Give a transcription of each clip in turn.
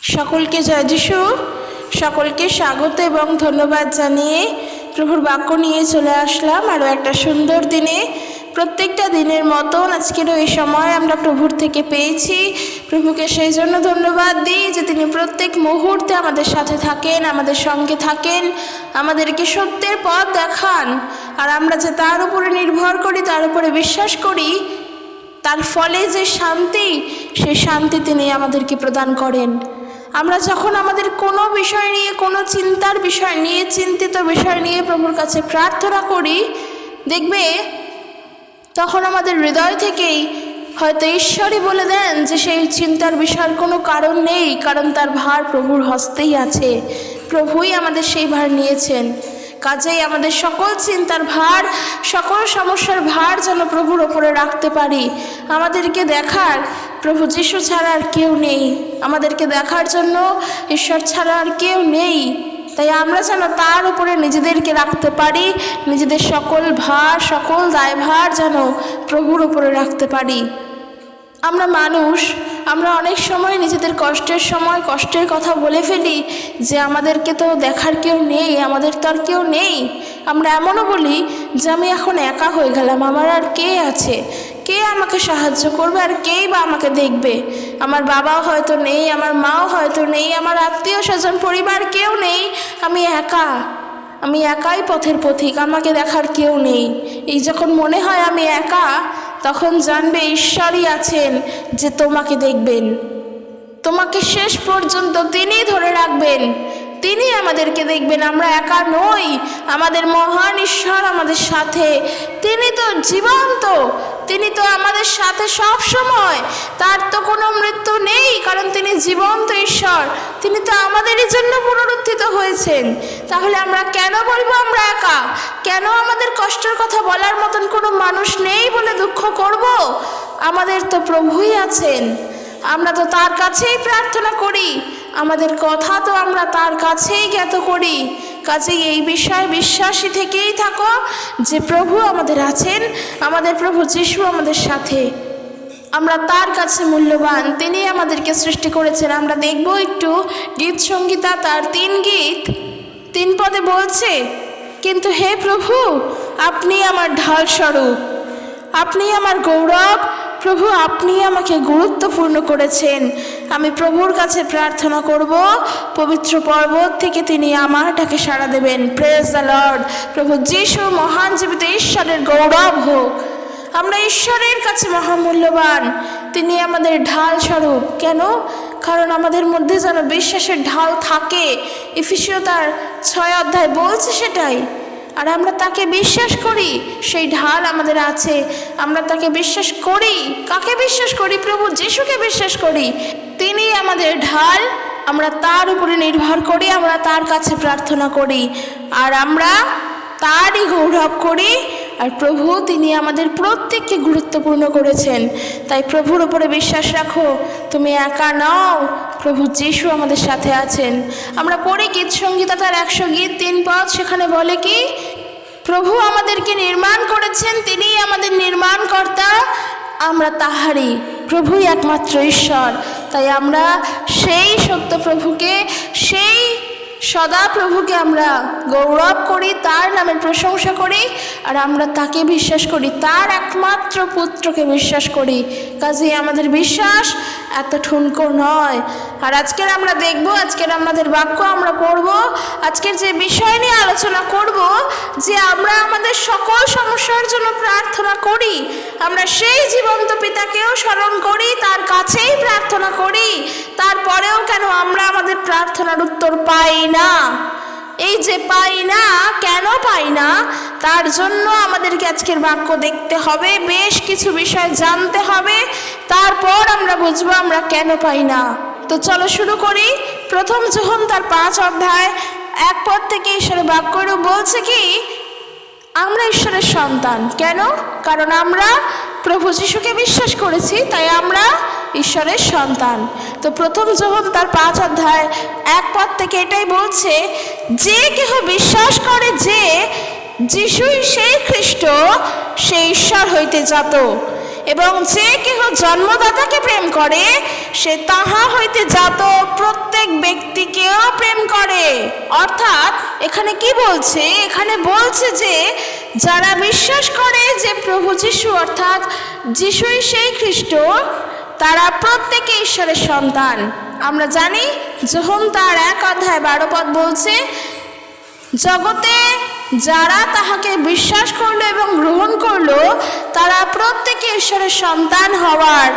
সকলকে জয় যিশু, সকলকে স্বাগত এবং ধন্যবাদ জানিয়ে প্রভুর বাক্য নিয়ে চলে আসলাম আরও একটা সুন্দর দিনে। প্রত্যেকটা দিনের মতন আজকেরও এই সময় আমরা প্রভুর থেকে পেয়েছি। প্রভুকে সেই জন্য ধন্যবাদ দিই যে তিনি প্রত্যেক মুহূর্তে আমাদের সাথে থাকেন, আমাদের সঙ্গে থাকেন, আমাদেরকে সত্যের পথ দেখান। আর আমরা যে তার উপরে নির্ভর করি, তার উপরে বিশ্বাস করি, তার ফলে যে শান্তি, সেই শান্তি তিনি আমাদেরকে প্রদান করেন। আমরা যখন আমাদের কোনো বিষয় নিয়ে, কোনো চিন্তার বিষয় নিয়ে, চিন্তিত বিষয় নিয়ে প্রভুর কাছে প্রার্থনা করি, দেখবে তখন আমাদের হৃদয় থেকেই হয়তো ঈশ্বরই বলে দেন যে সেই চিন্তার বিষয়ের কোনো কারণ নেই, কারণ তার ভার প্রভুর হস্তেই আছে। প্রভুই আমাদের সেই ভার নিয়েছেন। কাজেই আমাদের সকল চিন্তার ভার, সকল সমস্যার ভার যেন প্রভুর ওপরে রাখতে পারি। আমাদেরকে দেখার প্রভু যিশু ছাড়া আর কেউ নেই, আমাদেরকে দেখার জন্য ঈশ্বর ছাড়া আর কেউ নেই। তাই আমরা যেন তার উপরে নিজেদেরকে রাখতে পারি, নিজেদের সকল ভার, সকল দায়ভার যেন প্রভুর উপরে রাখতে পারি। আমরা মানুষ, আমরা অনেক সময় নিজেদের কষ্টের সময় কষ্টের কথা বলে ফেলি যে আমাদেরকে তো দেখার কেউ নেই, আমাদের তো আর কেউ নেই। আমরা এমনও বলি যে আমি এখন একা হয়ে গেলাম, আমার আর কে আছে, কে আমাকে সাহায্য করবে, আর কেই বা আমাকে দেখবে। আমার বাবাও হয়তো নেই, আমার মাও হয়তো নেই, আমার আত্মীয় স্বজন পরিবার কেউ নেই, আমি একা, আমি একাই পথের পথিক, আমাকে দেখার কেউ নেই। এই যখন মনে হয় আমি একা, তখন জানবে ঈশ্বরই আছেন যে তোমাকে দেখবেন, তোমাকে শেষ পর্যন্ত তিনি ধরে রাখবেন, তিনি আমাদেরকে দেখবেন। আমরা একা নই, আমাদের মহান ঈশ্বর আমাদের সাথে। তিনি তো জীবন্ত, তিনি তো আমাদের সাথে সব সময়। তার তো কোনো মৃত্যু নেই, কারণ তিনি জীবন্ত ঈশ্বর। তিনি তো আমাদেরই জন্য পুনরুত্থিত হয়েছেন। তাহলে আমরা কেন বলবো আমরা একা? কেন আমাদের কষ্টের কথা বলার মতন কোনো মানুষ নেই বলে দুঃখ করব? আমাদের তো প্রভুই আছেন, আমরা তো তার কাছেই প্রার্থনা করি, আমাদের কথা তো আমরা তার কাছেই জ্ঞাত করি। কাজেই এই বিষয়ে বিশ্বাসী থেকেই থাকো যে প্রভু আমাদের আছেন, আমাদের প্রভু যিশু আমাদের সাথে। আমরা তার কাছে মূল্যবান, তিনি আমাদেরকে সৃষ্টি করেছেন। আমরা দেখব একটু গীত সংগীতা তার 3 গীত 3 পদে বলছে, কিন্তু হে প্রভু আপনি আমার ঢাল স্বরূপ, আপনি আমার গৌরব, প্রভু আপনি আমাকে গুরুত্বপূর্ণ করেছেন। আমি প্রভুর কাছে প্রার্থনা করব, পবিত্র পর্বত থেকে তিনি আমার ডাকে সাড়া দেবেন। Praise the Lord. প্রভু যিশু মহান জীবিত ঈশ্বরের গৌরব হোক। আমরা ঈশ্বরের কাছে মহামূল্যবান, তিনি আমাদের ঢাল স্বরূপ। কেন? কারণ আমাদের মধ্যে যেন বিশ্বাসের ঢাল থাকে। এফেসীয় তার 6 অধ্যায় বলছে সেটাই। আর আমরা তাকে বিশ্বাস করি, সেই ঢাল আমাদের আছে, আমরা তাকে বিশ্বাস করি। কাকে বিশ্বাস করি? প্রভু যিশুকে বিশ্বাস করি, তিনি আমাদের ঢাল। আমরা তার উপরে নির্ভর করি, আমরা তার কাছে প্রার্থনা করি, আর আমরা তারই গৌরব করি। আর প্রভু তিনি আমাদের প্রত্যেককে গুরুত্বপূর্ণ করেছেন। তাই প্রভুর উপরে বিশ্বাস রাখো, তুমি একা নও, প্রভু যিশু আমাদের সাথে আছেন। আমরা পড়ি গীত সংগীতা তার 100 গীত 3 পদ, সেখানে বলে কি, প্রভু আমাদেরকে নির্মাণ করেছেন, তিনিই আমাদের নির্মাণকর্তা, আমরা তাহারই। প্রভুই একমাত্র ঈশ্বর। তাই আমরা সেই সত্য প্রভুকে, সেই সদা প্রভুকে আমরা গৌরব করি, তার নামের প্রশংসা করি, আর আমরা তাকে বিশ্বাস করি, তার একমাত্র পুত্রকে বিশ্বাস করি। কাজেই আমাদের বিশ্বাস এত ঠুনকো নয়। আর আজকের আমরা দেখব, আজকের আমাদের বাক্য আমরা পড়ব, আজকের যে বিষয় নিয়ে আলোচনা করব, যে আমরা আমাদের সকল সমস্যার জন্য প্রার্থনা করি, আমরা সেই জীবন্ত পিতাকেও স্মরণ করি, তার কাছেই প্রার্থনা করি, তারপরেও কেন আমরা আমাদের প্রার্থনার উত্তর পাই না? এই যে পাই না, কেন পাই না, তার জন্য আমাদেরকে আজকের বাক্য দেখতে হবে, বেশ কিছু বিষয় জানতে হবে, তারপর আমরা বুঝবো আমরা কেন পাই না। তো চলো শুরু করি। প্রথম যোহন তার 5 অধ্যায় 1 পদ থেকে ঈশ্বরের বাক্যরূপ বলছে কি, আমরা ঈশ্বরের সন্তান। কেন? কারণ আমরা প্রভু যিশুকে বিশ্বাস করেছি, তাই আমরা ঈশ্বরের সন্তান। তো প্রথম যোহন তার 5 অধ্যায় 1 পদ থেকে এটাই বলছে, যে কেহ বিশ্বাস করে যে যিশুই সেই খ্রিস্ট, সে ঈশ্বর হইতে জাত, এবং যে কেহ জন্মদাতাকে প্রেম করে সে তাহা হইতে জাত। প্রত্যেক প্রত্যেক ব্যক্তিকেও প্রেম করে। অর্থাৎ এখানে কি বলছে? এখানে বলছে যে যারা বিশ্বাস করে যে প্রভু যিশু অর্থাৎ যিশুই সেই খ্রিস্ট, তারা প্রত্যেকে ঈশ্বরের সন্তান। আমরা জানি যোহন তার 1:12 বলছে, জগতে যারা তাহাকে বিশ্বাস করলো এবং গ্রহণ করলো তারা প্রত্যেকে ঈশ্বরের সন্তান হওয়ার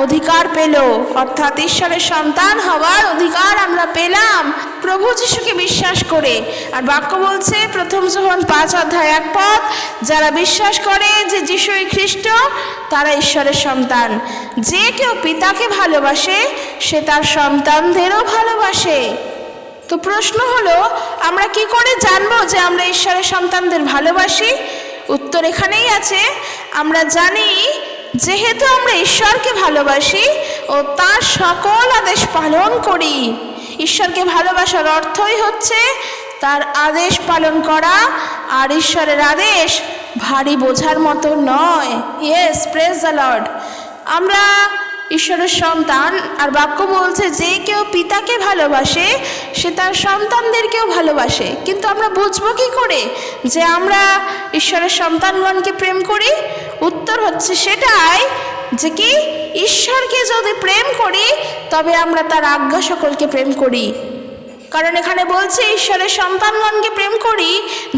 অধিকার পেল। অর্থাৎ ঈশ্বরের সন্তান হওয়ার অধিকার আমরা পেলাম প্রভু যিশুকে বিশ্বাস করে। আর বাক্য বলছে প্রথম যোহন 5:1, যারা বিশ্বাস করে যে যিশুই খ্রিস্ট তারা ঈশ্বরের সন্তান। যে কেউ পিতাকে ভালোবাসে সে তার সন্তানদেরও ভালোবাসে। তো প্রশ্ন হলো, আমরা কি করে জানবো যে আমরা ঈশ্বরের সন্তানদের ভালোবাসি? উত্তর এখানেই আছে। আমরা জানি যেহেতু আমরা ঈশ্বরকে ভালোবাসি ও তার সকল আদেশ পালন করি। ঈশ্বরকে ভালোবাসার অর্থই হচ্ছে তার আদেশ পালন করা। আর ঈশ্বরের আদেশ ভারী বোঝার মতো নয়। Yes, praise the Lord. আমরা ঈশ্বরের সন্তান। আর বাক্য বলছে যে কেউ পিতাকে ভালোবাসে সে তার সন্তানদেরকেও ভালোবাসে। কিন্তু আমরা বুঝবো কি করে যে আমরা ঈশ্বরের সন্তানগণকে প্রেম করি? উত্তর হচ্ছে সেটাই যে কি ঈশ্বরকে যদি প্রেম করি তবে আমরা তার আজ্ঞা সকলকে প্রেম করি। কারণ এখানে বলছে ঈশ্বরের সন্তানগণকে প্রেম করি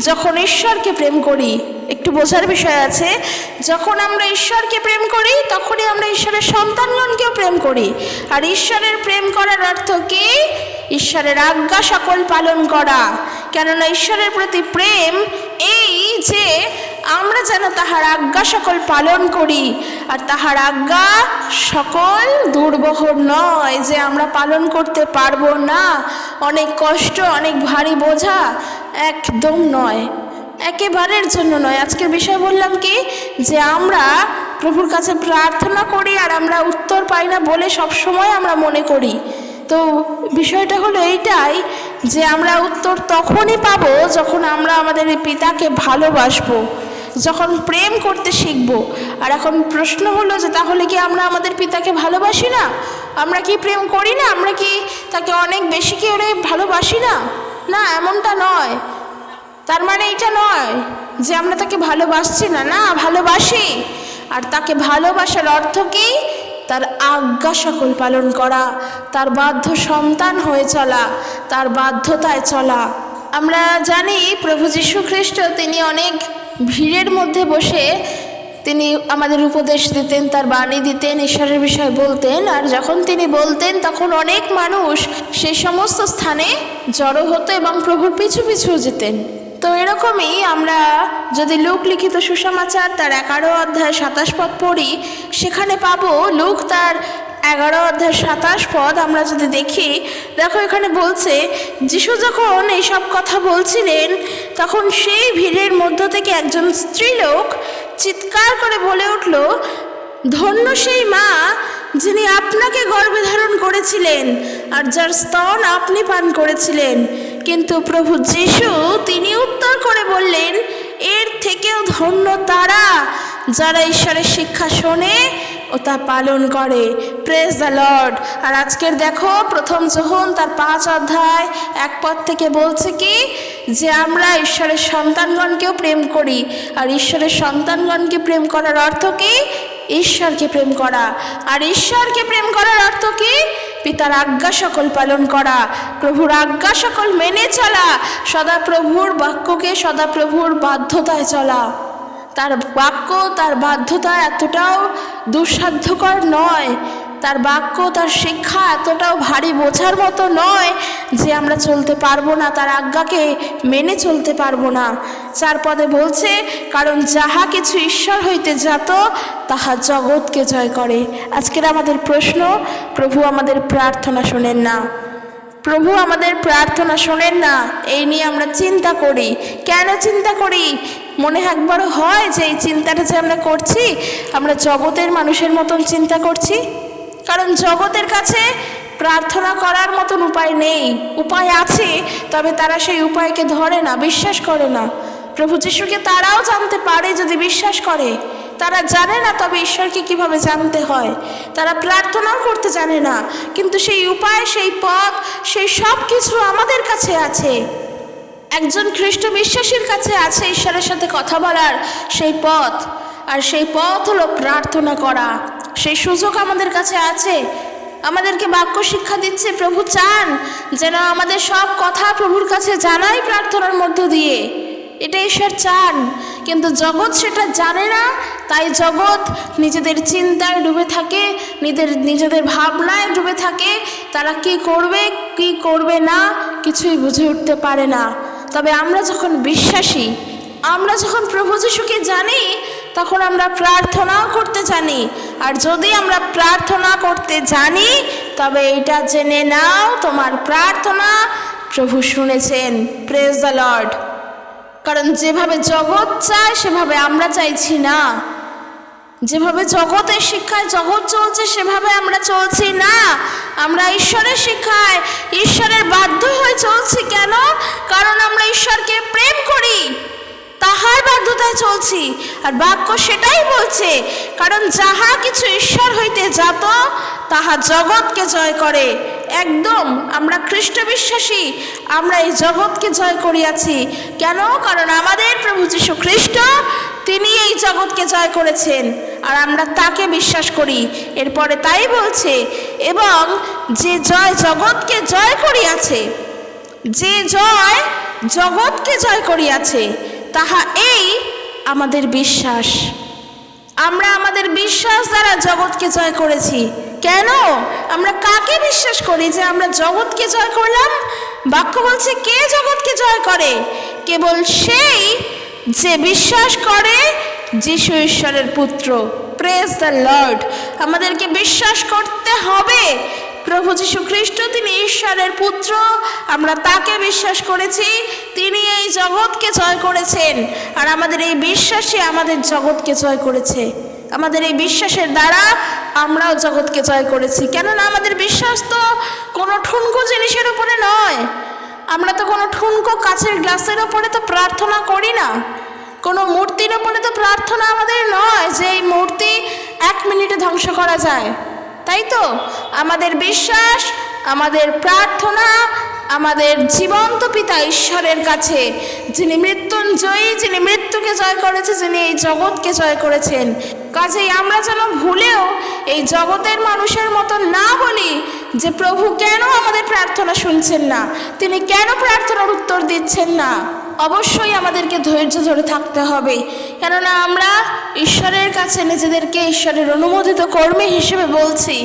যখন ঈশ্বরকে প্রেম করি। একটু বোঝার বিষয় আছে, যখন আমরা ঈশ্বরকে প্রেম করি তখনই আমরা ঈশ্বরের সন্তানগণকেও প্রেম করি। আর ঈশ্বরের প্রেম করার অর্থ কি? ঈশ্বরের আজ্ঞা সকল পালন করা। কেননা ঈশ্বরের প্রতি প্রেম এই যে আমরা যেন তাহার আজ্ঞা সকল পালন করি। আর তাহার আজ্ঞা সকল দুর্বহ নয় যে আমরা পালন করতে পারবো না, অনেক কষ্ট, অনেক ভারী বোঝা, একদম নয়, একেবারের জন্য নয়। আজকের বিষয় বললাম কি যে আমরা প্রভুর কাছে প্রার্থনা করি আর আমরা উত্তর পাই না বলে সবসময় আমরা মনে করি। তো বিষয়টা হলো এইটাই যে আমরা উত্তর তখনই পাবো যখন আমরা আমাদের পিতাকে ভালোবাসবো, যখন প্রেম করতে শিখবো। আর এখন প্রশ্ন হলো যে তাহলে কি আমরা আমাদের পিতাকে ভালোবাসি না? আমরা কি প্রেম করি না? আমরা কি তাকে অনেক বেশি করে ভালোবাসি না? না, এমনটা নয়। তার মানে এটা নয় যে আমরা তাকে ভালোবাসছি না, না, ভালোবাসি। আর তাকে ভালোবাসার অর্থ কি? তার আজ্ঞা সকল পালন করা, তার বাধ্য সন্তান হয়ে চলা, তার বাধ্যতায় চলা। আমরা জানি প্রভু যীশু খ্রিস্ট তিনি অনেক ভিড়ের মধ্যে বসে তিনি আমাদের উপদেশ দিতেন, তার বাণী দিতেন, ঈশ্বরের বিষয় বলতেন। আর যখন তিনি বলতেন তখন অনেক মানুষ সেই সমস্ত স্থানে জড়ো হতো এবং প্রভুর পিছু পিছু যেতেন। তো এরকমই আমরা যদি লুক লিখিত সুসমাচার তার 11:27 পড়ি, সেখানে পাবো লুক তার 11:27 আমরা যদি দেখি, দেখো এখানে বলছে যিশু যখন এইসব কথা বলছিলেন তখন সেই ভিড়ের মধ্য থেকে একজন স্ত্রীলোক চিৎকার করে বলে উঠল, ধন্য সেই মা যিনি আপনাকে গর্ভে ধারণ করেছিলেন আর যার স্তন আপনি পান করেছিলেন। কিন্তু প্রভু যীশু তিনি উত্তর করে বললেন, এর থেকেও ধন্য তারা যারা ঈশ্বরের শিক্ষা শোনে ও তা পালন করে। Praise the Lord. আর আজকের দেখো প্রথম যোহন তার 5:1 থেকে বলছে কি যে আমরা ঈশ্বরের সন্তানগণকেও প্রেম করি। আর ঈশ্বরের সন্তানগণকে প্রেম করার অর্থ কি? ঈশ্বরকে প্রেম করা। আর ঈশ্বরকে প্রেম করার অর্থ কি? পিতার আজ্ঞা সকল পালন করা, প্রভুর আজ্ঞা সকল মেনে চলা, সদা প্রভুর বাক্যকে সদা প্রভুর বাধ্যতায় চলা। তার বাক্য তার বাধ্যতা এতটাও দুঃসাধ্যকর নয়, তার বাক্য তার শিক্ষা এতটাও ভারী বোঝার মতো নয় যে আমরা চলতে পারবো না, তার আজ্ঞাকে মেনে চলতে পারবো না। 4 পদে বলছে, কারণ যাহা কিছু ঈশ্বর হইতে জাত তাহা জগৎকে জয় করে। আজকের আমাদের প্রশ্ন, প্রভু আমাদের প্রার্থনা শোনেন না, প্রভু আমাদের প্রার্থনা শোনেন না, এই নিয়ে আমরা চিন্তা করি। কেন চিন্তা করি? মনে একবারও হয় যে এই চিন্তাটা যে আমরা করছি আমরা জগতের মানুষের মতন চিন্তা করছি? কারণ জগতের কাছে প্রার্থনা করার মতন উপায় নেই। উপায় আছে, তবে তারা সেই উপায়কে ধরে না, বিশ্বাস করে না। প্রভু যিশুকে তারাও জানতে পারে যদি বিশ্বাস করে, তারা জানে না তবে ঈশ্বরকে কিভাবে জানতে হয়, তারা প্রার্থনাও করতে জানে না, কিন্তু সেই উপায়, সেই পথ, সেই সব কিছু আমাদের কাছে আছে। একজন খ্রিস্ট বিশ্বাসীর কাছে আছে ঈশ্বরের সাথে কথা বলার সেই পথ, আর সেই পথ হলো প্রার্থনা করা। সেই সুযোগ আমাদের কাছে আছে। আমাদেরকে বাক্য শিক্ষা দিচ্ছে, প্রভু চান যেন আমাদের সব কথা প্রভুর কাছে জানাই প্রার্থনার মধ্য দিয়ে। এটা ঈশ্বর চান, কিন্তু জগৎ সেটা জানে না। তাই জগৎ নিজেদের চিন্তায় ডুবে থাকে, নিজেদের ভাবনায় ডুবে থাকে। তারা কি করবে কি করবে না কিছুই বুঝে উঠতে পারে না। তবে আমরা যখন বিশ্বাসী, আমরা যখন প্রভু যিশুকে জানি, তখন আমরা প্রার্থনাও করতে জানি। আর যদি আমরা প্রার্থনা করতে জানি, তবে এটা জেনে নাও তোমার প্রার্থনা প্রভু শুনেছেন। Praise the Lord. কারণ যেভাবে জগৎ চায় সেভাবে আমরা চাইছি না, যেভাবে জগতের শিক্ষায় জগৎ চলছে সেভাবে আমরা চলছি না। আমরা ঈশ্বরের শিক্ষায়, ঈশ্বরের বাধ্য হয়ে চলছি। কেন? কারণ আমরা ঈশ্বরকে প্রেম করি, তাহার বাধ্যতায় চলছি। আর বাক্য সেটাই বলছে, কারণ যাহা কিছু ঈশ্বর হইতে যাত তাহা জগৎকে জয় করে। একদম আমরা খ্রিস্ট বিশ্বাসী, আমরা এই জগৎকে জয় করিয়াছি। কেন? কারণ আমাদের প্রভু যীশু খ্রিস্ট, তিনি এই জগৎকে জয় করেছেন, আর আমরা তাকে বিশ্বাস করি। এরপরে তাই বলছে, এবং যে জয় জগৎকে জয় করিয়াছে, যে জয় জগৎকে জয় করিয়াছে, তাহা এই আমাদের বিশ্বাস। আমরা আমাদের বিশ্বাস দ্বারা জগৎকে জয় করেছি। কেন? আমরা কাকে বিশ্বাস করি যে আমরা জগৎকে জয় করলাম? বাক্য বলছে, কে জগৎকে জয় করে? কেবল সেই যে বিশ্বাস করে যিশু ঈশ্বরের পুত্র। Praise the Lord. আমাদেরকে বিশ্বাস করতে হবে প্রভু যীশু খ্রিস্ট তিনি ঈশ্বরের পুত্র। আমরা তাকে বিশ্বাস করেছি, তিনি এই জগৎকে জয় করেছেন। আর আমাদের এই বিশ্বাসই আমাদের জগৎকে জয় করেছে। আমাদের এই বিশ্বাসের দ্বারা আমরাও জগৎকে জয় করেছি। কেননা আমাদের বিশ্বাস তো কোনো ঠুনকো জিনিসের উপরে নয়। আমরা তো কোনো ঠুনকো কাচের গ্লাসের ওপরে তো প্রার্থনা করি না, কোনো মূর্তির ওপরে তো প্রার্থনা আমাদের নয় যে এই মূর্তি 1 মিনিটে ধ্বংস করা যায়। তাই তো আমাদের বিশ্বাস, আমাদের প্রার্থনা আমাদের জীবন্ত পিতা ঈশ্বরের কাছে, যিনি মৃত্যুঞ্জয়ী, যিনি মৃত্যুকে জয় করেছে, যিনি এই জগৎকে জয় করেছেন। কাজেই আমরা যেন ভুলেও এই জগতের মানুষের মতো না বলি যে প্রভু কেন আমাদের প্রার্থনা শুনছেন না, তিনি কেন প্রার্থনার উত্তর দিচ্ছেন না। অবশ্যই আমাদেরকে ধৈর্য ধরে থাকতে হবে, কেননা আমরা ঈশ্বরের কাছে নিজেদেরকে ঈশ্বরের অনুমোদিত কর্মী হিসেবে বলছি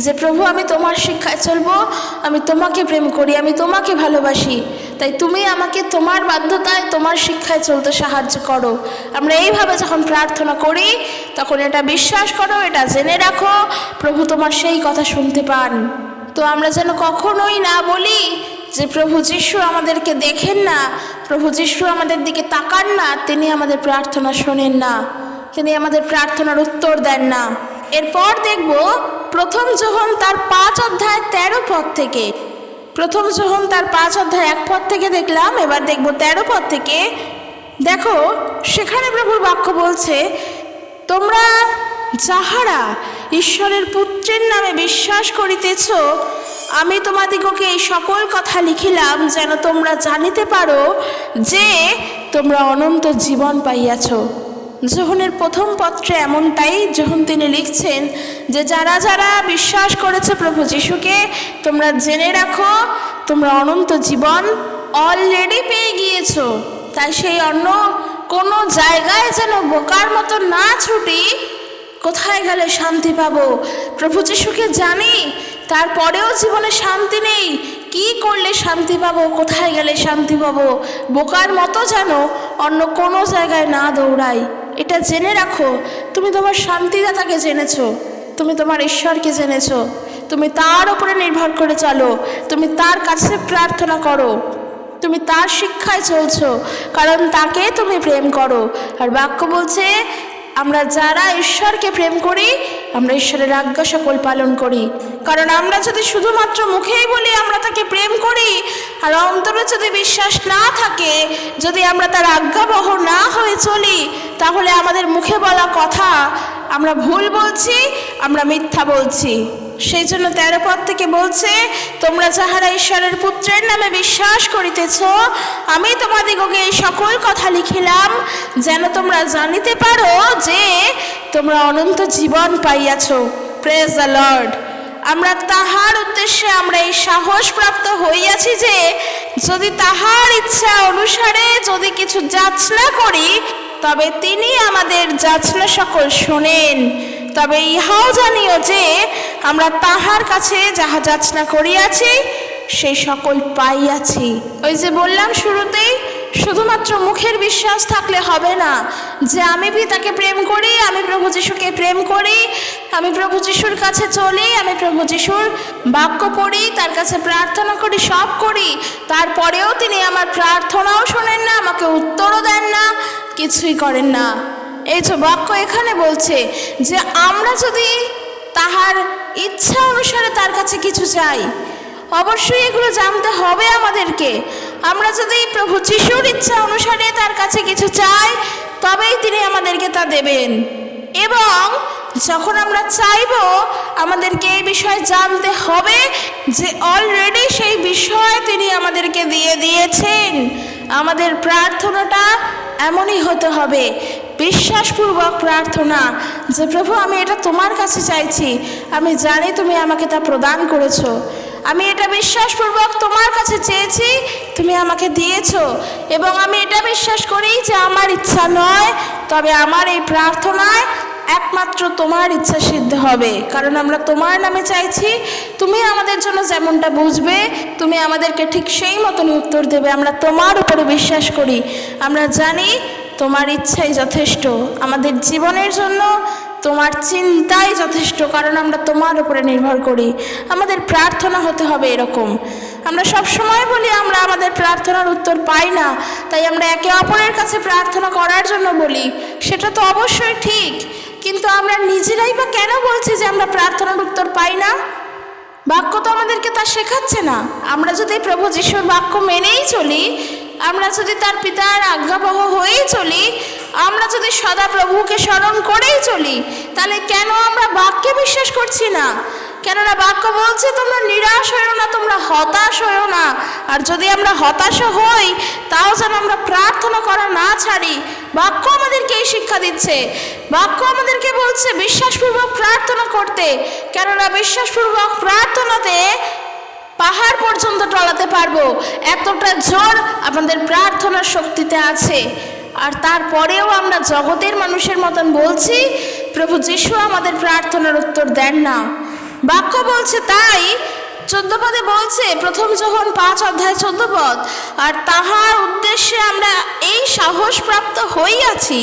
যে প্রভু আমি তোমার শিক্ষায় চলবো, আমি তোমাকে প্রেম করি, আমি তোমাকে ভালোবাসি, তাই তুমি আমাকে তোমার বাধ্যতায় তোমার শিক্ষায় চলতে সাহায্য করো। আমরা এইভাবে যখন প্রার্থনা করি তখন এটা বিশ্বাস করো, এটা জেনে রাখো প্রভু তোমার সেই কথা শুনতে পান। তো আমরা যেন কখনোই না বলি যে প্রভু যিশু আমাদেরকে দেখেন না, প্রভু যিশু আমাদের দিকে তাকান না, তিনি আমাদের প্রার্থনা শোনেন না, তিনি আমাদের প্রার্থনার উত্তর দেন না। এরপর দেখব প্রথম যোহন তার 5 অধ্যায় 13 পদ থেকে। প্রথম যোহন তার 5 অধ্যায় 1 পদ থেকে দেখলাম, এবার দেখব 13 পদ থেকে। দেখো সেখানে প্রভুর বাক্য বলছে, তোমরা যাহারা ঈশ্বরের পুত্রের নামে বিশ্বাস করিতেছ, আমি তোমাদিগকে এই সকল কথা লিখিলাম যেন তোমরা জানিতে পারো যে তোমরা অনন্ত জীবন পাইয়াছ। যোহনের প্রথম পত্রে এমনটাই যোহন তিনি লিখছেন যে যারা যারা বিশ্বাস করেছে প্রভু যিশুকে, তোমরা জেনে রাখো তোমরা অনন্ত জীবন অলরেডি পেয়ে গিয়েছো। তাই সেই অন্য কোনো জায়গায় যেন বোকার মতো না ছুটি, কোথায় গেলে শান্তি পাবো। প্রভু যিশুকে জানি, তারপরেও জীবনে শান্তি নেই, কি করলে শান্তি পাবো, কোথায় গেলে শান্তি পাবো, বোকার মতো যেন অন্য কোনো জায়গায় না দৌড়াই। এটা জেনে রাখো তুমি তোমার শান্তিদাতাকে জেনেছো, তুমি তোমার ঈশ্বরকে জেনেছো, তুমি তার উপরে নির্ভর করে চলো, তুমি তার কাছে প্রার্থনা করো, তুমি তার শিক্ষায় চলছো, কারণ তাকে তুমি প্রেম করো। আর বাক্য বলছে আমরা যারা ঈশ্বরকে প্রেম করি আমরা ঈশ্বরের আজ্ঞা সকল পালন করি। কারণ আমরা যদি শুধুমাত্র মুখেই বলি আমরা তাকে প্রেম করি আর অন্তরে যদি বিশ্বাস না থাকে, যদি আমরা তার আজ্ঞাবহ না হয়ে চলি, তাহলে আমাদের মুখে বলা কথা আমরা ভুল বলছি, আমরা মিথ্যা বলছি। সেই জন্য 13 পদ থেকে বলছে, তোমরা যাহারা ঈশ্বরের পুত্রের নামে বিশ্বাস করিতেছ, আমি তোমাদিগকে এই সকল কথা লিখিলাম, যেন তোমরা জানিতে পারো যে তোমরা অনন্ত জীবন পাইয়াছ। Praise the Lord. আমরা তাহার উদ্দেশ্যে আমরা এই সাহস প্রাপ্ত হইয়াছি যে যদি তাহার ইচ্ছা অনুসারে যদি কিছু যাচনা করি, তবে তিনি আমাদের যাচনা সকল শোনেন। তবে ইহাও জানিও যে আমরা তাহার কাছে যাহা যাচনা করিয়াছি সেই সকল পাইয়াছি। ওই যে বললাম শুরুতেই, শুধুমাত্র মুখের বিশ্বাস থাকলে হবে না যে আমি পিতাকে প্রেম করি, আমি প্রভু যিশুকে প্রেম করি, আমি প্রভু যিশুর কাছে চলি, আমি প্রভু যিশুর বাক্য পড়ি, তার কাছে প্রার্থনা করি, সব করি, তারপরেও তিনি আমার প্রার্থনাও শোনেন না, আমাকে উত্তরও দেন না, কিছুই করেন না। এই যে বাক্য এখানে বলছে যে আমরা যদি তাহার ইচ্ছা অনুসারে তার কাছে কিছু চাই, অবশ্যই এগুলো জানতে হবে আমাদেরকে। আমরা যদি প্রভু যিশুর ইচ্ছা অনুসারে তার কাছে কিছু চাই, তবেই তিনি আমাদেরকে তা দেবেন। এবং যখন আমরা চাইব, আমাদেরকে এই বিষয় জানতে হবে যে অলরেডি সেই বিষয় তিনি আমাদেরকে দিয়ে দিয়েছেন। আমাদের প্রার্থনাটা এমনই হতে হবে, বিশ্বাসপূর্বক প্রার্থনা, যে প্রভু আমি এটা তোমার কাছে চাইছি, আমি জানি তুমি আমাকে তা প্রদান করেছো, আমি এটা বিশ্বাসপূর্বক তোমার কাছে চেয়েছি, তুমি আমাকে দিয়েছো, এবং আমি এটা বিশ্বাস করি যে আমার ইচ্ছা নয়, তবে আমার এই প্রার্থনায় একমাত্র তোমার ইচ্ছা সিদ্ধ হবে। কারণ আমরা তোমার নামে চাইছি, তুমি আমাদের জন্য যেমনটা বুঝবে তুমি আমাদেরকে ঠিক সেই মতন উত্তর দেবে। আমরা তোমার উপরে বিশ্বাস করি, আমরা জানি তোমার ইচ্ছাই যথেষ্ট আমাদের জীবনের জন্য, তোমার চিন্তাই যথেষ্ট, কারণ আমরা তোমার উপরে নির্ভর করি। আমাদের প্রার্থনা হতে হবে এরকম। আমরা সব সময় বলি আমরা আমাদের প্রার্থনার উত্তর পাই না, তাই আমরা একে অপরের কাছে প্রার্থনা করার জন্য বলি, সেটা তো অবশ্যই ঠিক, কিন্তু আমরা নিজেরাই বা কেন বলছি যে আমরা প্রার্থনার উত্তর পাই না? বাক্য তো আমাদেরকে তা শেখাচ্ছে না। আমরা যদি প্রভু যিশুর বাক্য মেনেই চলি, আমরা যদি তার পিতার আজ্ঞাবহ হয়েই চলি, আমরা যদি সদা প্রভুকে স্মরণ করেই চলি, তাহলে কেন আমরা বাক্যে বিশ্বাস করছি না? কেননা বাক্য বলছে তোমরা নিরাশ হইও না, তোমরা হতাশ হইও না। আর যদি আমরা হতাশ হই, তাও যেন আমরা প্রার্থনা করা না ছাড়ি। বাক্য আমাদেরকে এই শিক্ষা দিচ্ছে, বাক্য আমাদেরকে বলছে বিশ্বাসপূর্বক প্রার্থনা করতে, কেননা বিশ্বাসপূর্বক প্রার্থনাতে পাহাড় পর্যন্ত টলাতে পারবো, এতটা জোর আমাদের প্রার্থনার শক্তিতে আছে। আর তারপরেও আমরা জগতের মানুষের মতন বলছি প্রভু যিশু আমাদের প্রার্থনার উত্তর দেন না। বাক্য বলছে তাই 14 পদে বলছে, প্রথম যোহন 5 অধ্যায় 14 পদ, আর তাহার উদ্দেশ্যে আমরা এই সাহস প্রাপ্ত হইয়াছি,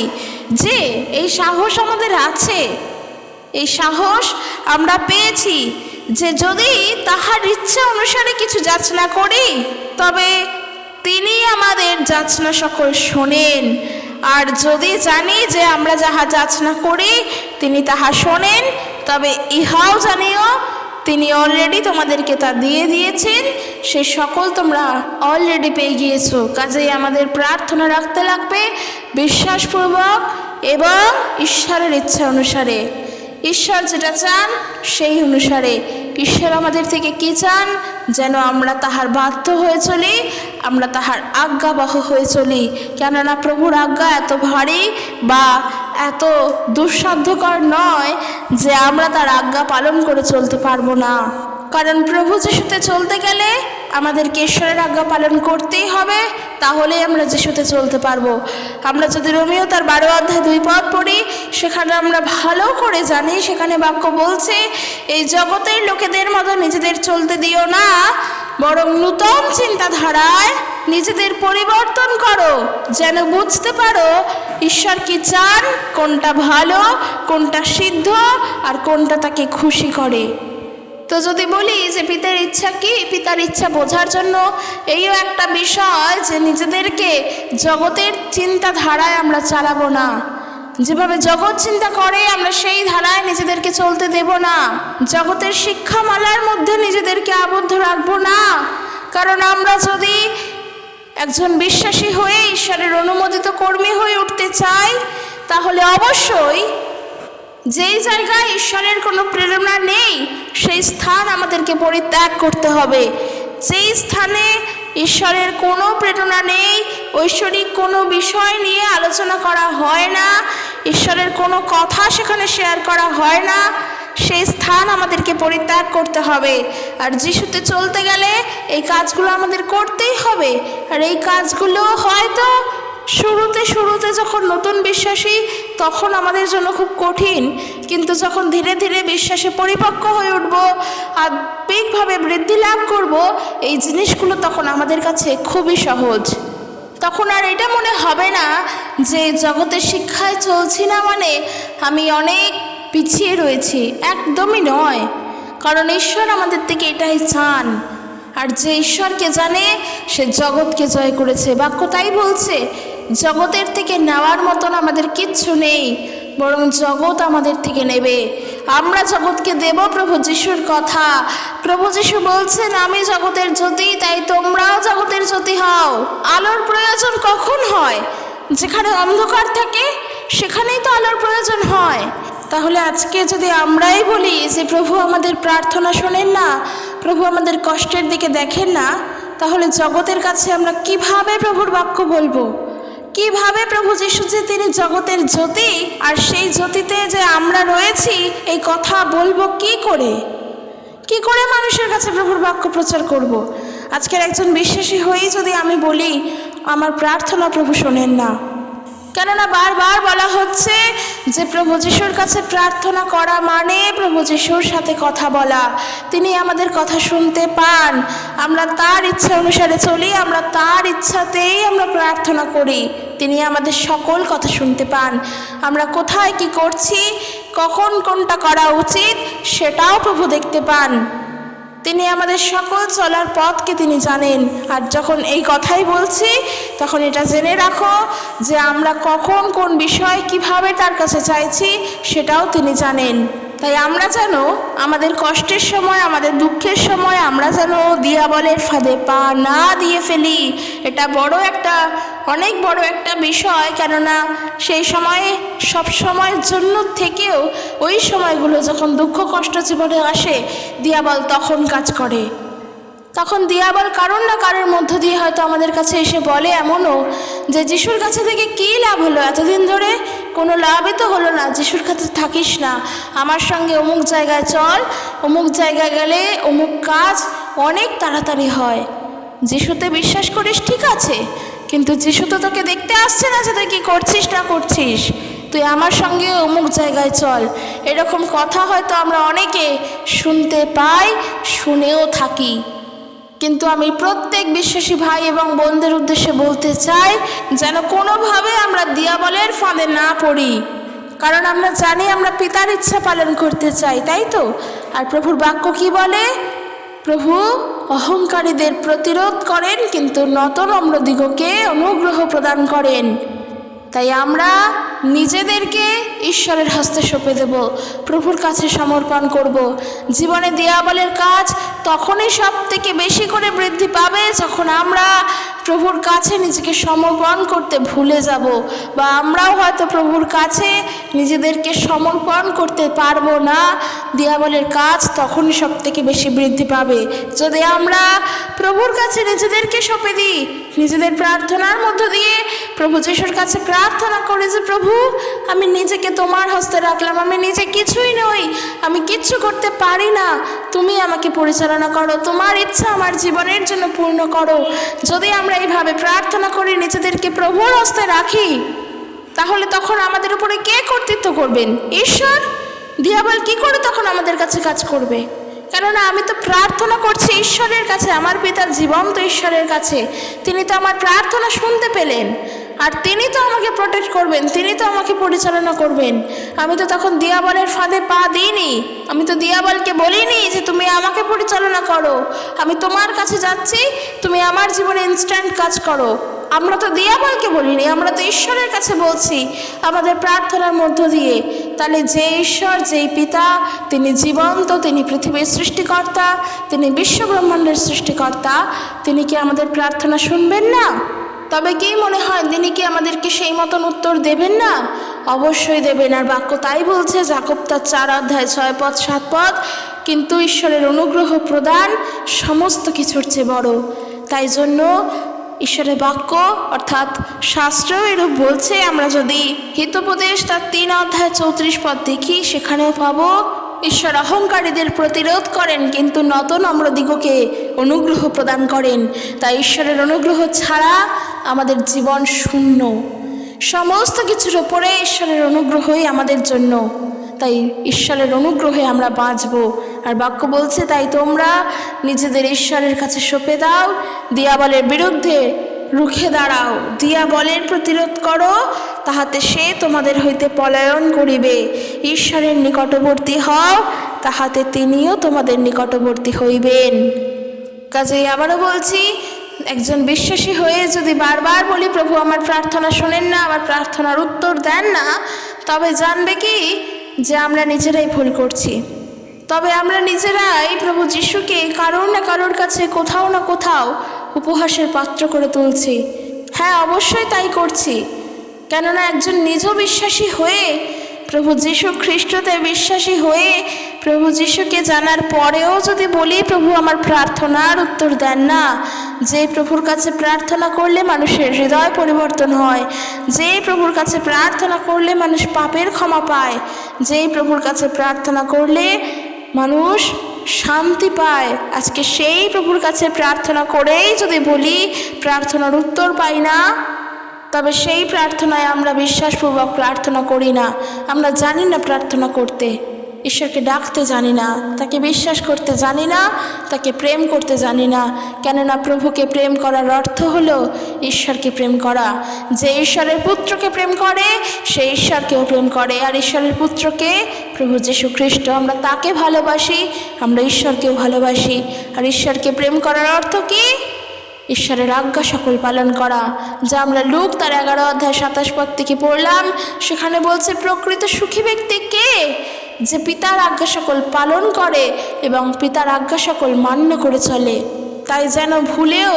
যে এই সাহস আমাদের আছে, এই সাহস আমরা পেয়েছি যে যদি তাহার ইচ্ছা অনুসারে কিছু যাচনা করি, তবে তিনি আমাদের যাচনা সকল শোনেন। আর যদি জানি যে আমরা যাহা যাচনা করি তিনি তাহা শোনেন, তবে ইহাও জানিও তিনি অলরেডি তোমাদেরকে তা দিয়ে দিয়েছেন, সে সকল তোমরা অলরেডি পেয়ে গিয়েছো। কাজেই আমাদের প্রার্থনা রাখতে লাগবে বিশ্বাসপূর্বক এবং ঈশ্বরের ইচ্ছা অনুসারে। ঈশ্বর যেটা চান সেই অনুসারে। ঈশ্বর আমাদের থেকে কি চান? যেন আমরা তাহার বাধ্য হয়ে চলি, আমরা তাহার আজ্ঞাবহ হয়ে চলি। কেননা প্রভুর আজ্ঞা এত ভারী বা এত দুঃসাধ্যকর নয় যে আমরা তার আজ্ঞা পালন করে চলতে পারবো না। কারণ প্রভু যিশুতে চলতে গেলে আমাদেরকে ঈশ্বরের আজ্ঞা পালন করতেই হবে, তাহলেই আমরা যিশুতে চলতে পারবো। আমরা যদি রোমিও তার 12 অধ্যায় 2 পদ পড়ি, সেখানে আমরা ভালো করে জানি, সেখানে বাক্য বলছে, এই জগতের লোকেদের মতো নিজেদের চলতে দিও না, বরং নূতন চিন্তাধারায় নিজেদের পরিবর্তন করো, যেন বুঝতে পারো ঈশ্বর কি চান, কোনটা ভালো, কোনটা সিদ্ধ, আর কোনটা তাকে খুশি করে। তো যদি বলি যে পিতার ইচ্ছা কি, পিতার ইচ্ছা বোঝার জন্য এইও একটা বিষয় যে নিজেদেরকে জগতের চিন্তাধারায় আমরা চালাবো না, যেভাবে জগৎ চিন্তা করে আমরা সেই ধারায় নিজেদেরকে চলতে দেব না। জগতের শিক্ষামালার মধ্যে নিজেদেরকে আবদ্ধ রাখবো না। কারণ আমরা যদি একজন বিশ্বাসী হয়ে ঈশ্বরের অনুমোদিত কর্মী হয়ে উঠতে চাই, তাহলে অবশ্যই যেই জায়গায় ঈশ্বরের কোনো প্রেরণা নেই সেই স্থান আমাদেরকে পরিত্যাগ করতে হবে। যেই স্থানে ঈশ্বরের কোনো প্রেরণা নেই, ঐশ্বরিক কোনো বিষয় নিয়ে আলোচনা করা হয় না, ঈশ্বরের কোনো কথা সেখানে শেয়ার করা হয় না, সেই স্থান আমাদেরকে পরিত্যাগ করতে হবে। আর যিশুতে চলতে গেলে এই কাজগুলো আমাদের করতেই হবে। আর এই কাজগুলো হয়তো শুরুতে যখন নতুন বিশ্বাসী তখন আমাদের জন্য খুব কঠিন, কিন্তু যখন ধীরে ধীরে বিশ্বাসে পরিপক্ক হয়ে উঠব, আত্মিকভাবে বৃদ্ধি লাভ করব, এই জিনিসগুলো তখন আমাদের কাছে খুবই সহজ। তখন আর এটা মনে হবে না যে জগতের শিক্ষায় চলছি না মানে আমি অনেক পিছিয়ে রয়েছি। একদমই নয়, কারণ ঈশ্বর আমাদের থেকে এটাই চান। আর যে ঈশ্বরকে জানে সে জগৎকে জয় করেছে। বাক্য তাই বলছে, জগতের থেকে নেওয়ার মতন আমাদের কিচ্ছু নেই, বরং জগৎ আমাদের থেকে নেবে। আমরা জগৎকে দেব প্রভু যিশুর কথা। প্রভু যিশু বলছেন, আমি জগতের জ্যোতি, তাই তোমরাও জগতের জ্যোতি হও। আলোর প্রয়োজন কখন হয়? যেখানে অন্ধকার থাকে সেখানেই তো আলোর প্রয়োজন হয়। তাহলে আজকে যদি আমরাই বলি যে প্রভু আমাদের প্রার্থনা শোনেন না, প্রভু আমাদের কষ্টের দিকে দেখেন না, তাহলে জগতের কাছে আমরা কিভাবে প্রভুর বাক্য বলবো? কিভাবে প্রভু যিশু যে তিনি জগতের জ্যোতি, আর সেই জ্যোতিতে যে আমরা রয়েছি, এই কথা বলবো কি করে মানুষের কাছে প্রভুর বাক্য প্রচার করব? আজকের একজন বিশ্বাসী হয়েই যদি আমি বলি আমার প্রার্থনা প্রভু শোনেন না, কেননা বারবার বলা হচ্ছে যে প্রভু যিশুর কাছে প্রার্থনা করা মানে প্রভু যিশুর সাথে কথা বলা। তিনি আমাদের কথা শুনতে পান, আমরা তার ইচ্ছা অনুসারে চলি, আমরা তার ইচ্ছাতেই আমরা প্রার্থনা করি। তিনি আমাদের সকল কথা শুনতে পান। আমরা কোথায় কি করছি, কখন কোনটা করা উচিত সেটাও প্রভু দেখতে পান। তিনি আমাদের সকল চলার পথকে তিনি জানেন। আর যখন এই কথাই বলছি তখন এটা জেনে রাখো যে আমরা কখন কোন বিষয় কিভাবে তার কাছে চাইছি সেটাও তিনি জানেন। তাই আমরা যেন আমাদের কষ্টের সময়, আমাদের দুঃখের সময় আমরা যেন দিয়াবলের ফাঁদে পা না দিয়ে ফেলি। এটা অনেক বড় একটা বিষয়, কেননা সেই সময়ে সব সময়ের জন্য থেকেও ওই সময়গুলো যখন দুঃখ কষ্ট জীবনে আসে, দিয়াবল তখন কাজ করে। তখন দিয়াবল কারণ না কারোর মধ্য দিয়ে হয়তো আমাদের কাছে এসে বলে এমনও যে যিশুর কাছে থেকে কী লাভ হলো, এতদিন ধরে কোনো লাভই তো হলো না, যিশুর কাছে থাকিস না, আমার সঙ্গে অমুক জায়গায় চল, অমুক জায়গায় গেলে অমুক কাজ অনেক তাড়াতাড়ি হয়। যিশুতে বিশ্বাস করিস ঠিক আছে, কিন্তু যিশু তো তোকে দেখতে আসছে না যে তুই কী করছিস না করছিস, তুই আমার সঙ্গে অমুক জায়গায় চল। এরকম কথা হয়তো আমরা অনেকে শুনতে পাই, শুনেও থাকি। কিন্তু আমি প্রত্যেক বিশ্বাসী ভাই এবং বোনদের উদ্দেশ্যে বলতে চাই যেন কোনোভাবে আমরা দিয়াবলের ফাঁদে না পড়ি, কারণ আমরা জানি আমরা পিতার ইচ্ছা পালন করতে চাই, তাই তো? আর প্রভুর বাক্য কি বলে? প্রভু অহংকারীদের প্রতিরোধ করেন, কিন্তু নত নম্রদিগকে অনুগ্রহ প্রদান করেন। তাই আমরা নিজেদেরকে ঈশ্বরের হস্তে সঁপে দেব, প্রভুর কাছে সমর্পণ করব। জীবনে দিয়াবলের কাজ তখনই সব থেকে বেশি করে বৃদ্ধি পাবে যখন আমরা প্রভুর কাছে নিজেকে সমর্পণ করতে ভুলে যাব, বা আমরাও হয়তো প্রভুর কাছে নিজেদেরকে সমর্পণ করতে পারবো না। দিয়াবলের কাজ তখনই সব থেকে বেশি বৃদ্ধি পাবে যদি আমরা প্রভুর কাছে নিজেদেরকে সঁপে দিই, নিজেদের প্রার্থনার মধ্য দিয়ে প্রভু যিশুর কাছে প্রার্থনা করি যে প্রভু আমি নিজেকে তোমার হস্তে রাখলাম, আমি নিজে কিছুই নই, আমি কিচ্ছু করতে পারি না, তুমি আমাকে পরিচালনা করো, তোমার ইচ্ছা আমার জীবনের জন্য পূর্ণ করো। যদি আমরা এইভাবে প্রার্থনা করি, নিজেদেরকে প্রভুর হস্তে রাখি, তাহলে তখন আমাদের উপরে কে কর্তৃত্ব করবেন? ঈশ্বর। দিয়াবল কি করে তখন আমাদের কাছে কাজ করবে? কেননা আমি তো প্রার্থনা করছি ঈশ্বরের কাছে, আমার পিতার জীবন্ত ঈশ্বরের কাছে। তিনি তো আমার প্রার্থনা শুনতে পেলেন, আর তিনি তো আমাকে প্রোটেক্ট করবেন, তিনি তো আমাকে পরিচালনা করবেন। আমি তো তখন দিয়াবলের ফাঁদে পা দিইনি, আমি তো দিয়াবলকে বলিনি যে তুমি আমাকে পরিচালনা করো, আমি তোমার কাছে যাচ্ছি, তুমি আমার জীবনে ইনস্ট্যান্ট কাজ করো, আমরা তো দিয়াবলকে বলিনি, আমরা তো ঈশ্বরের কাছে বলছি আমাদের প্রার্থনার মধ্য দিয়ে। তাহলে যে ঈশ্বর, যেই পিতা, তিনি জীবন্ত, তিনি পৃথিবীর সৃষ্টিকর্তা, তিনি বিশ্বব্রহ্মাণ্ডের সৃষ্টিকর্তা, তিনি কি আমাদের প্রার্থনা শুনবেন না? তবে কি মনে হয় তিনি কি আমাদেরকে সেই মতন উত্তর দেবেন না? অবশ্যই দেবেন। আর বাক্য তাই বলছে, যাকোব তার 4 অধ্যায় 6 পদ 7 পদ, কিন্তু ঈশ্বরের অনুগ্রহ প্রদান সমস্ত কিছুর চেয়ে বড়। তাই জন্য ঈশ্বরের বাক্য অর্থাৎ শাস্ত্র এরূপ বলছে। আমরা যদি হিতোপদেশ তার 3 অধ্যায় 34 পদ দেখি, সেখানেও পাবো ঈশ্বর অহংকারীদের প্রতিরোধ করেন, কিন্তু নত নম্রদিগকে অনুগ্রহ প্রদান করেন। তাই ঈশ্বরের অনুগ্রহ ছাড়া আমাদের জীবন শূন্য। সমস্ত কিছুর ওপরে ঈশ্বরের অনুগ্রহই আমাদের জন্য। তাই ঈশ্বরের অনুগ্রহে আমরা বাঁচব। আর বাক্য বলছে, তাই তোমরা নিজেদের ঈশ্বরের কাছে সঁপে দাও, দিয়াবলের বিরুদ্ধে রুখে দাঁড়াও, দিয়াবলের প্রতিরোধ করো, তাহাতে সে তোমাদের হইতে পলায়ন করিবে। ঈশ্বরের নিকটবর্তী হও, তাহাতে তিনিও তোমাদের নিকটবর্তী হইবেন। কাজেই আবারও বলছি, একজন বিশ্বাসী হয়ে যদি বারবার বলি প্রভু আমার প্রার্থনা শোনেন না, আমার প্রার্থনার উত্তর দেন না, তবে জানবে কি যে আমরা নিজেরাই ভুল করছি। তবে আমরা নিজেরাই প্রভু যিশুকে কারোর না কারোর কাছে কোথাও না কোথাও উপহাসের পাত্র করে তুলছি। হ্যাঁ, অবশ্যই তাই করছি। কেননা একজন নিজ বিশ্বাসী হয়ে, প্রভু যীশু খ্রিস্টতে বিশ্বাসী হয়ে, প্রভু যিশুকে জানার পরেও যদি বলি প্রভু আমার প্রার্থনার উত্তর দেন না, যে প্রভুর কাছে প্রার্থনা করলে মানুষের হৃদয় পরিবর্তন হয়, যে প্রভুর কাছে প্রার্থনা করলে মানুষ পাপের ক্ষমা পায়, যেই প্রভুর কাছে প্রার্থনা করলে মানুষ শান্তি পায়, আজকে সেই প্রভুর কাছে প্রার্থনা করেই যদি বলি প্রার্থনার উত্তর পাই না, তবে সেই প্রার্থনায় আমরা বিশ্বাসপূর্বক প্রার্থনা করি না। আমরা জানি না প্রার্থনা করতে, ঈশ্বরকে ডাকতে জানি না, তাকে বিশ্বাস করতে জানি না, তাকে প্রেম করতে জানি না। কেননা প্রভুকে প্রেম করার অর্থ হলো ঈশ্বরকে প্রেম করা। যে ঈশ্বরের পুত্রকে প্রেম করে সে ঈশ্বরকেও প্রেম করে। আর ঈশ্বরের পুত্রকে প্রভু যীশু খ্রিস্ট, আমরা তাকে ভালোবাসি, আমরা ঈশ্বরকেও ভালোবাসি। আর ঈশ্বরকে প্রেম করার অর্থ কি? ঈশ্বরের আজ্ঞা সকল পালন করা, যা আমরা লুক তার 11 অধ্যায় 27 পদ থেকে পড়লাম। সেখানে বলছে, প্রকৃত সুখী ব্যক্তি কে? যে পিতার আজ্ঞা সকল পালন করে এবং পিতার আজ্ঞা সকল মান্য করে চলে। তাই যেন ভুলেও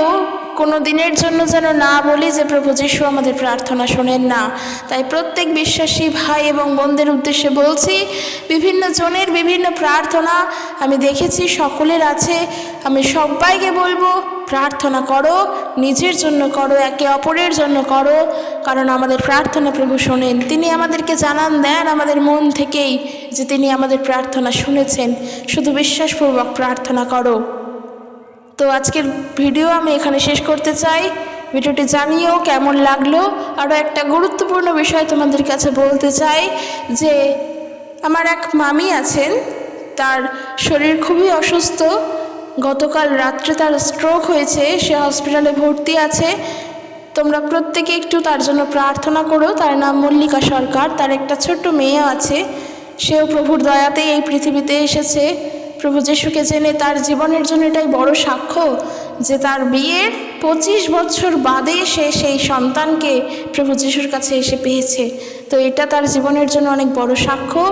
কোনো দিনের জন্য যেন না বলি যে প্রভু যীশু আমাদের প্রার্থনা শোনেন না। তাই প্রত্যেক বিশ্বাসী ভাই এবং বোনদের উদ্দেশ্যে বলছি, বিভিন্ন জনের বিভিন্ন প্রার্থনা আমি দেখেছি, সকলের আছে। আমি সবাইকে বলবো প্রার্থনা করো, নিজের জন্য করো, একে অপরের জন্য করো, কারণ আমাদের প্রার্থনা প্রভু শোনেন। তিনি আমাদেরকে জানান দেন আমাদের মন থেকেই যে তিনি আমাদের প্রার্থনা শুনেছেন। শুধু বিশ্বাসপূর্বক প্রার্থনা করো। তো আজকের ভিডিও আমি এখানে শেষ করতে চাই। ভিডিওটি জানিও কেমন লাগলো। আরও একটা গুরুত্বপূর্ণ বিষয় তোমাদের কাছে বলতে চাই যে আমার এক মামি আছেন, তার শরীর খুবই অসুস্থ। গতকাল রাত্রে তার স্ট্রোক হয়েছে, সে হসপিটালে ভর্তি আছে। তোমরা প্রত্যেকে একটু তার জন্য প্রার্থনা করো। তার নাম মল্লিকা সরকার, তার একটা ছোট্ট মেয়ে আছে। সেও প্রভুর দয়াতেই এই পৃথিবীতে এসেছে। প্রভু যিশুকে জেনে তার জীবনের জন্য এটাই বড় সাক্ষ্য যে তার বিয়ের 25 বছর বাদে সে সেই সন্তানকে প্রভু যিশুর কাছে এসে পেয়েছে। তো এটা তার জীবনের জন্য অনেক বড় সাক্ষ্য।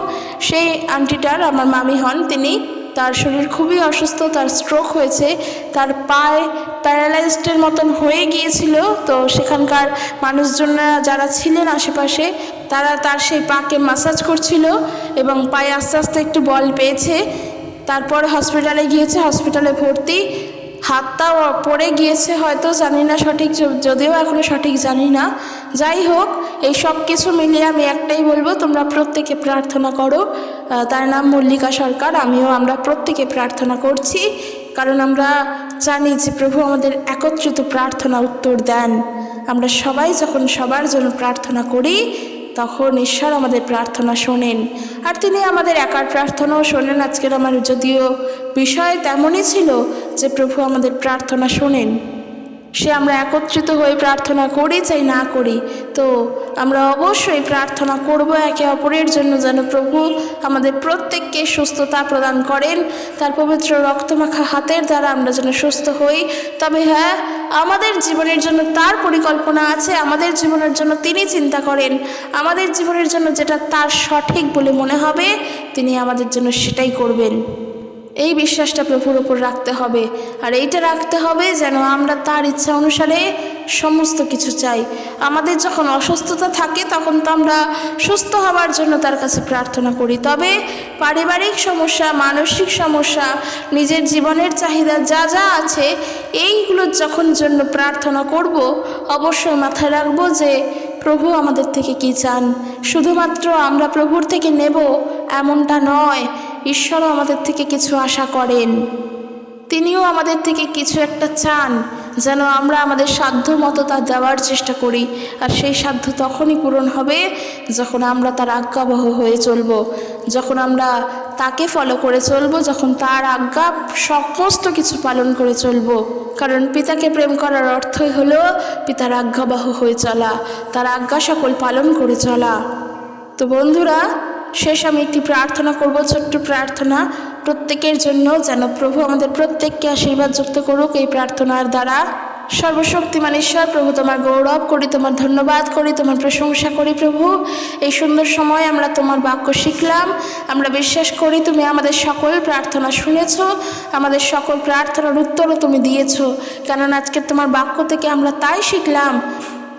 সেই আন্টিটার, আমার মামি হন তিনি, তার শরীর খুবই অসুস্থ, তার স্ট্রোক হয়েছে, তার পায়ে প্যারালাইজডের মতন হয়ে গিয়েছিল। তো সেখানকার মানুষজনরা যারা ছিলেন আশেপাশে, তারা তার সেই পাকে ম্যাসাজ করছিল এবং পায়ে আস্তে আস্তে একটু বল পেয়েছে। তারপর হসপিটালে গিয়েছে, হসপিটালে ভর্তি। হাতটাও পড়ে গিয়েছে হয়তো, জানি না সঠিক, যদিও এখনও সঠিক জানি না। যাই হোক, এই সব কিছু মিলিয়ে আমি একটাই বলবো, তোমরা প্রত্যেকে প্রার্থনা করো। তার নাম মল্লিকা সরকার, আমরা প্রত্যেকে প্রার্থনা করছি, কারণ আমরা জানি যে প্রভু আমাদের একত্রিত প্রার্থনা উত্তর দেন। আমরা সবাই যখন সবার জন্য প্রার্থনা করি তখন ঈশ্বর আমাদের প্রার্থনা শোনেন, আর তিনি আমাদের একার প্রার্থনাও শোনেন। আজকের আমার যদিও বিষয় তেমনই ছিল যে প্রভু আমাদের প্রার্থনা শোনেন, সে আমরা একত্রিত হয়ে প্রার্থনা করি চাই না করি। তো আমরা অবশ্যই প্রার্থনা করব একে অপরের জন্য, যেন প্রভু আমাদের প্রত্যেককে সুস্থতা প্রদান করেন। তার পবিত্র রক্তমাখা হাতের দ্বারা আমরা যেন সুস্থ হই। তবে হ্যাঁ, আমাদের জীবনের জন্য তার পরিকল্পনা আছে, আমাদের জীবনের জন্য তিনি চিন্তা করেন, আমাদের জীবনের জন্য যেটা তার সঠিক বলে মনে হবে তিনি আমাদের জন্য সেটাই করবেন। এই বিশ্বাসটা প্রভুর ওপর রাখতে হবে, আর এইটা রাখতে হবে যেন আমরা তার ইচ্ছা অনুসারে সমস্ত কিছু চাই। আমাদের যখন অসুস্থতা থাকে তখন তো আমরা সুস্থ হওয়ার জন্য তার কাছে প্রার্থনা করি, তবে পারিবারিক সমস্যা, মানসিক সমস্যা, নিজের জীবনের চাহিদা যা যা আছে এইগুলোর যখন জন্য প্রার্থনা করব, অবশ্যই মাথায় রাখবো যে প্রভু আমাদের থেকে কি চান। শুধুমাত্র আমরা প্রভুর থেকে নেব এমনটা নয়, ঈশ্বরও আমাদের থেকে কিছু আশা করেন, তিনিও আমাদের থেকে কিছু একটা চান, যেন আমরা আমাদের সাধ্য মতো তা দেওয়ার চেষ্টা করি। আর সেই সাধ্য তখনই পূরণ হবে যখন আমরা তার আজ্ঞাবহ হয়ে চলব, যখন আমরা তাকে ফলো করে চলব, যখন তার আজ্ঞা সমস্ত কিছু পালন করে চলব। কারণ পিতাকে প্রেম করার অর্থই হলো পিতার আজ্ঞাবহ হয়ে চলা, তার আজ্ঞা সকল পালন করে চলা। তো বন্ধুরা, শেষ আমি একটি প্রার্থনা করব, ছোট্ট প্রার্থনা প্রত্যেকের জন্য, যেন প্রভু আমাদের প্রত্যেককে আশীর্বাদ যুক্ত করুক এই প্রার্থনার দ্বারা। সর্বশক্তিমান ঈশ্বর, প্রভু তোমার গৌরব করি, তোমার ধন্যবাদ করি, তোমার প্রশংসা করি। প্রভু, এই সুন্দর সময় আমরা তোমার বাক্য শিখলাম, আমরা বিশ্বাস করি তুমি আমাদের সকল প্রার্থনা শুনেছ, আমাদের সকল প্রার্থনার উত্তরও তুমি দিয়েছ। কেননা আজকে তোমার বাক্য থেকে আমরা তাই শিখলাম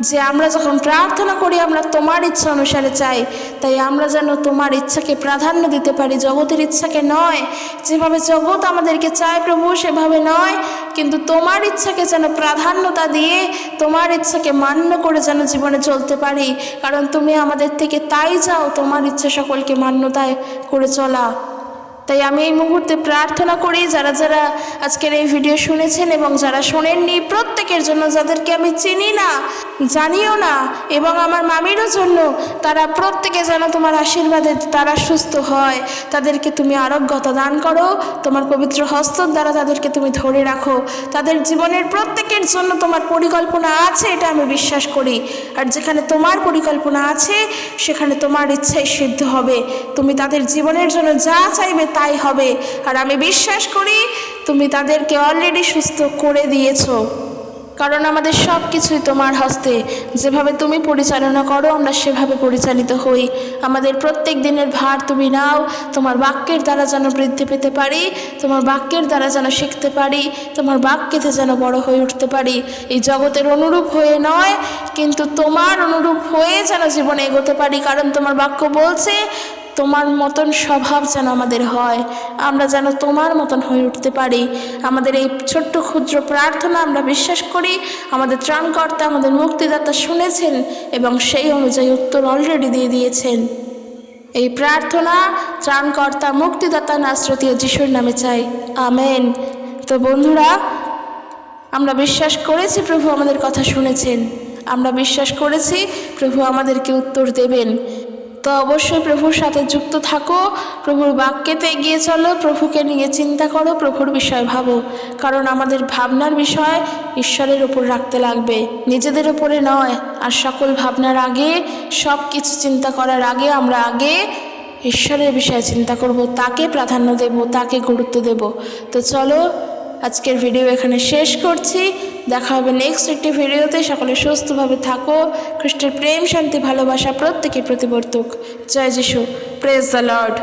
যে আমরা যখন প্রার্থনা করি আমরা তোমার ইচ্ছা অনুসারে চাই, তাই আমরা যেন তোমার ইচ্ছাকে প্রাধান্য দিতে পারি, জগতের ইচ্ছাকে নয়। যেভাবে জগৎ আমাদেরকে চায় প্রভু সেভাবে নয়, কিন্তু তোমার ইচ্ছাকে যেন প্রাধান্যতা দিয়ে তোমার ইচ্ছাকে মান্য করে যেন জীবনে চলতে পারি। কারণ তুমি আমাদের থেকে তাই চাও, তোমার ইচ্ছা সকলকে মান্যতায় করে চলা। তাই আমি এই মুহূর্তে প্রার্থনা করি যারা যারা আজকের এই ভিডিও শুনেছেন এবং যারা শোনেননি, প্রত্যেকের জন্য, যাদেরকে আমি চিনি না, জানিও না, এবং আমার মামিরও জন্য, তারা প্রত্যেকে যেন তোমার আশীর্বাদে তারা সুস্থ হয়, তাদেরকে তুমি আরোগ্যতা দান করো, তোমার পবিত্র হস্তর দ্বারা তাদেরকে তুমি ধরে রাখো। তাদের জীবনের প্রত্যেকের জন্য তোমার পরিকল্পনা আছে, এটা আমি বিশ্বাস করি। আর যেখানে তোমার পরিকল্পনা আছে সেখানে তোমার ইচ্ছাই সিদ্ধ হবে, তুমি তাদের জীবনের জন্য যা চাইবে তাই হবে। আর আমি বিশ্বাস করি তুমি তাদেরকে অলরেডি সুস্থ করে দিয়েছো, কারণ আমাদের সব কিছুই তোমার হস্তে। যেভাবে তুমি পরিচালনা করো আমরা সেভাবে পরিচালিত হই। আমাদের প্রত্যেক দিনের ভার তুমি নাও, তোমার বাক্যের দ্বারা যেন বৃদ্ধি পেতে পারি, তোমার বাক্যের দ্বারা যেন শিখতে পারি, তোমার বাক্যেতে যেন বড় হয়ে উঠতে পারি। এই জগতের অনুরূপ হয়ে নয়, কিন্তু তোমার অনুরূপ হয়ে যেন জীবনে এগোতে পারি। কারণ তোমার বাক্য বলছে তোমার মতন স্বভাব যেন আমাদের হয়, আমরা যেন তোমার মতন হয়ে উঠতে পারি। আমাদের এই ছোট্ট ক্ষুদ্র প্রার্থনা আমরা বিশ্বাস করি আমাদের ত্রাণকর্তা, আমাদের মুক্তিদাতা শুনেছেন এবং সেই অনুযায়ী উত্তর অলরেডি দিয়ে দিয়েছেন। এই প্রার্থনা ত্রাণকর্তা, মুক্তিদাতা নাসরতীয় যিশুর নামে চাই, আমেন। তো বন্ধুরা, আমরা বিশ্বাস করেছি প্রভু আমাদের কথা শুনেছেন, আমরা বিশ্বাস করেছি প্রভু আমাদেরকে উত্তর দেবেন। তো অবশ্যই প্রভুর সাথে যুক্ত থাকো, প্রভুর বাক্যেতে এগিয়ে চলো, প্রভুকে নিয়ে চিন্তা করো, প্রভুর বিষয় ভাবো। কারণ আমাদের ভাবনার বিষয় ঈশ্বরের ওপর রাখতে লাগবে, নিজেদের ওপরে নয়। আর সকল ভাবনার আগে, সব কিছু চিন্তা করার আগে আমরা আগে ঈশ্বরের বিষয়ে চিন্তা করব, তাকে প্রাধান্য দেব, তাকে গুরুত্ব দেব। তো চলো আজকের ভিডিও এখানে শেষ করছি, দেখা হবে নেক্সট একটি ভিডিওতে। সকলে সুস্থভাবে থাকো, খ্রিস্টের প্রেম, শান্তি, ভালোবাসা প্রত্যেকের প্রতি বর্তুক। জয় যিশু, প্রেজ দ্য লর্ড।